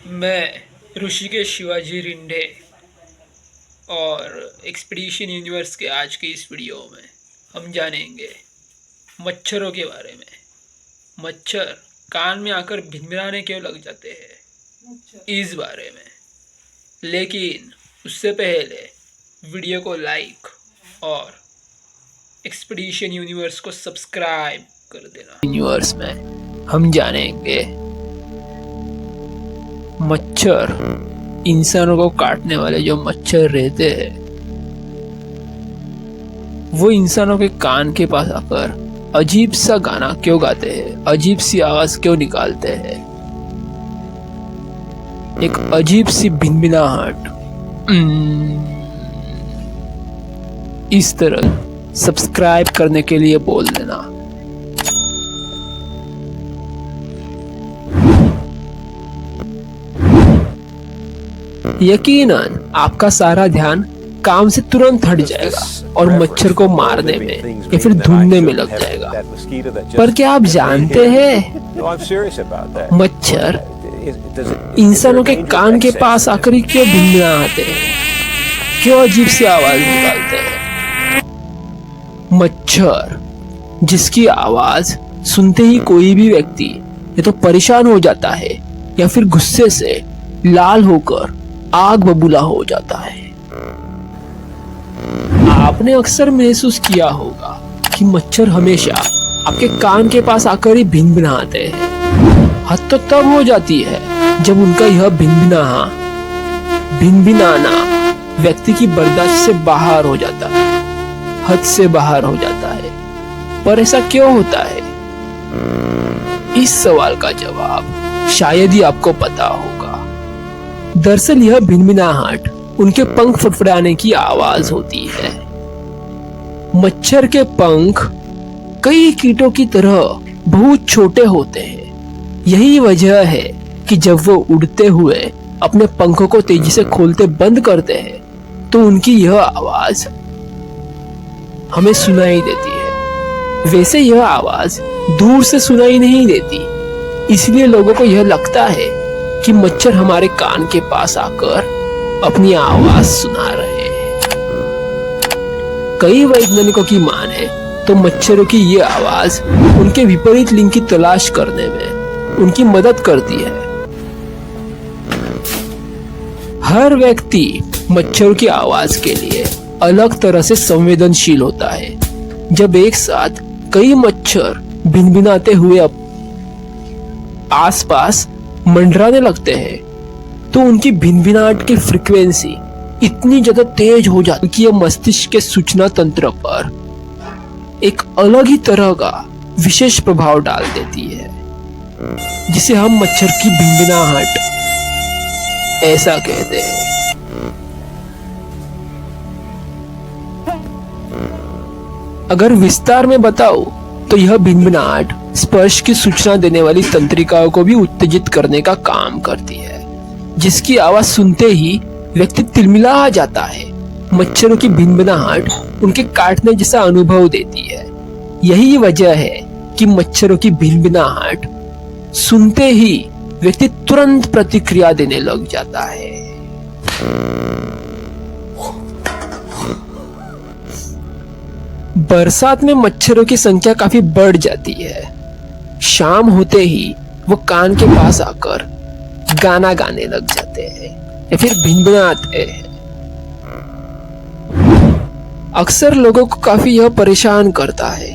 मैं ऋषिकेश शिवाजी रिंढे और expedition universe के आज के इस वीडियो में हम जानेंगे मच्छरों के बारे में। मच्छर कान में आकर भिनभिनाने क्यों लग जाते हैं इस बारे में। लेकिन उससे पहले वीडियो को लाइक और एक्सपीडिशन यूनिवर्स को सब्सक्राइब कर देना। यूनिवर्स में हम जानेंगे मच्छर, इंसानों को काटने वाले जो मच्छर रहते हैं वो इंसानों के कान के पास आकर अजीब सा गाना क्यों गाते हैं, अजीब सी आवाज क्यों निकालते हैं, एक अजीब सी भिनभिनाहट। इस तरह सब्सक्राइब करने के लिए बोल देना। यकीनन आपका सारा ध्यान काम से तुरंत हट जाएगा और मच्छर को मारने में या फिर ढूंढने में लग जाएगा। पर क्या आप जानते हैं मच्छर इंसानों के कान के पास आकर क्यों भिनभिनाते हैं, क्यों अजीब सी आवाज निकालते हैं? मच्छर जिसकी आवाज सुनते ही कोई भी व्यक्ति या तो परेशान हो जाता है या फिर गुस्से से लाल होकर आग बबूला हो जाता है। आपने अक्सर महसूस किया होगा कि मच्छर हमेशा आपके कान के पास आकर ही भिनभिनाते हैं। हद तो तब हो जाती है जब उनका यह भिनभिनाना व्यक्ति की बर्दाश्त से बाहर हो जाता है, हद से बाहर हो जाता है। पर ऐसा क्यों होता है? इस सवाल का जवाब शायद ही आपको पता होगा। दरअसल यह भिनभिनाहट उनके पंख फड़फड़ाने की आवाज होती है। मच्छर के पंख कई कीटों की तरह बहुत छोटे होते हैं। यही वजह है कि जब वो उड़ते हुए अपने पंखों को तेजी से खोलते बंद करते हैं तो उनकी यह आवाज हमें सुनाई देती है। वैसे यह आवाज दूर से सुनाई नहीं देती, इसलिए लोगों को यह लगता है कि मच्छर हमारे कान के पास आकर अपनी आवाज सुना रहे हैं। कई वैज्ञानिकों की मान है तो मच्छरों की ये आवाज उनके विपरीत लिंग की तलाश करने में उनकी मदद करती है। हर व्यक्ति मच्छरों की आवाज के लिए अलग तरह से संवेदनशील होता है। जब एक साथ कई मच्छर भिनभिनाते हुए आसपास मंडराने लगते हैं तो उनकी भिनभिनाहट की फ्रीक्वेंसी इतनी ज्यादा तेज हो जाती है कि यह मस्तिष्क के सूचना तंत्र पर एक अलग ही तरह का विशेष प्रभाव डाल देती है, जिसे हम मच्छर की भिनभिनाहट ऐसा कहते हैं। अगर विस्तार में बताऊं तो यह भिनभिनाहट स्पर्श की सूचना देने वाली तंत्रिकाओं को भी उत्तेजित करने का काम करती है, जिसकी आवाज सुनते ही व्यक्ति तिलमिला जाता है। मच्छरों की भिनभिनाहट उनके काटने जैसा अनुभव देती है। यही वजह है कि मच्छरों की भिनभिनाहट सुनते ही व्यक्ति तुरंत प्रतिक्रिया देने लग जाता है। बरसात में मच्छरों की संख्या काफी बढ़ जाती है। शाम होते ही वो कान के पास आकर गाना गाने लग जाते हैं या फिर भिनभिनाते हैं। अक्सर लोगों को काफी यह परेशान करता है।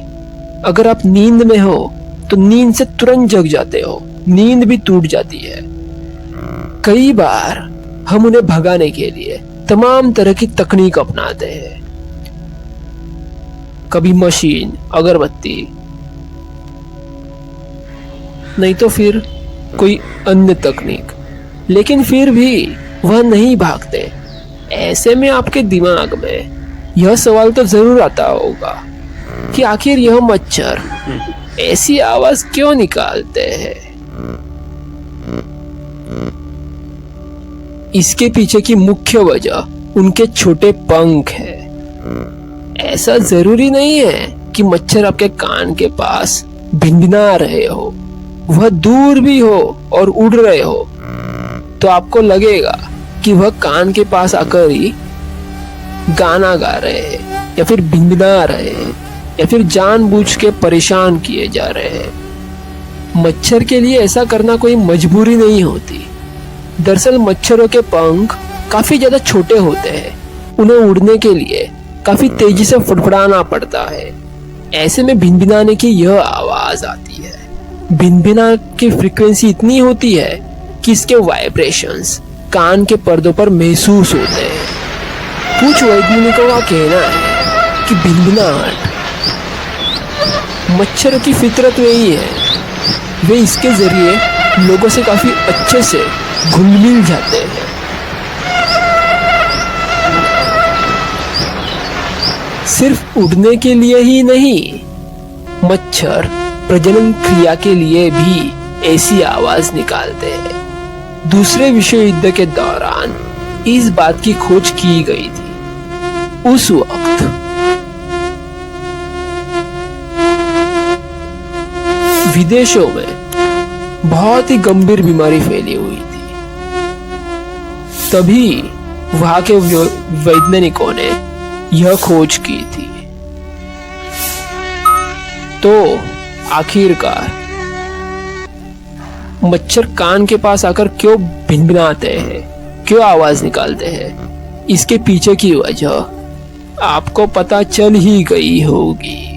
अगर आप नींद में हो तो नींद से तुरंत जग जाते हो, नींद भी टूट जाती है। कई बार हम उन्हें भगाने के लिए तमाम तरह की तकनीक अपनाते हैं, कभी मशीन, अगरबत्ती, नहीं तो फिर कोई अन्य तकनीक, लेकिन फिर भी वह नहीं भागते। ऐसे में आपके दिमाग में यह सवाल तो जरूर आता होगा कि आखिर यह मच्छर ऐसी आवाज क्यों निकालते हैं? इसके पीछे की मुख्य वजह उनके छोटे पंख है। ऐसा जरूरी नहीं है कि मच्छर आपके कान के पास भिनभिना रहे हो, वह दूर भी हो और उड़ रहे हो, तो आपको लगेगा कि वह कान के पास आकर ही गाना गा रहे हैं या फिर भिनभिना रहे हैं या फिर जानबूझ के परेशान किए जा रहे हैं। मच्छर के लिए ऐसा करना कोई मजबूरी नहीं होती। दरअसल मच्छरों के पंख काफी ज्यादा छोटे होते हैं, उन्हें उड़ने के लिए काफी तेजी से फड़फड़ाना पड़ता है। ऐसे में भिनभिनाने की यह आवाज आती है। भिनभिना की फ्रीक्वेंसी इतनी होती है कि इसके वाइब्रेशंस कान के पर्दों पर महसूस होते हैं। कुछ वैज्ञानिकों का कहना है कि भिनभिनाहट मच्छरों की फितरत में ही है। वे इसके जरिए लोगों से काफी अच्छे से घुल मिल जाते हैं। सिर्फ उड़ने के लिए ही नहीं, मच्छर प्रजनन क्रिया के लिए भी ऐसी आवाज निकालते हैं। दूसरे विश्व युद्ध के दौरान इस बात की खोज की गई थी। उस वक्त विदेशों में बहुत ही गंभीर बीमारी फैली हुई थी। तभी वहां के वैज्ञानिकों ने यह खोज की थी। तो आखिरकार मच्छर कान के पास आकर क्यों भिनभिनाते हैं, क्यों आवाज निकालते हैं, इसके पीछे की वजह आपको पता चल ही गई होगी।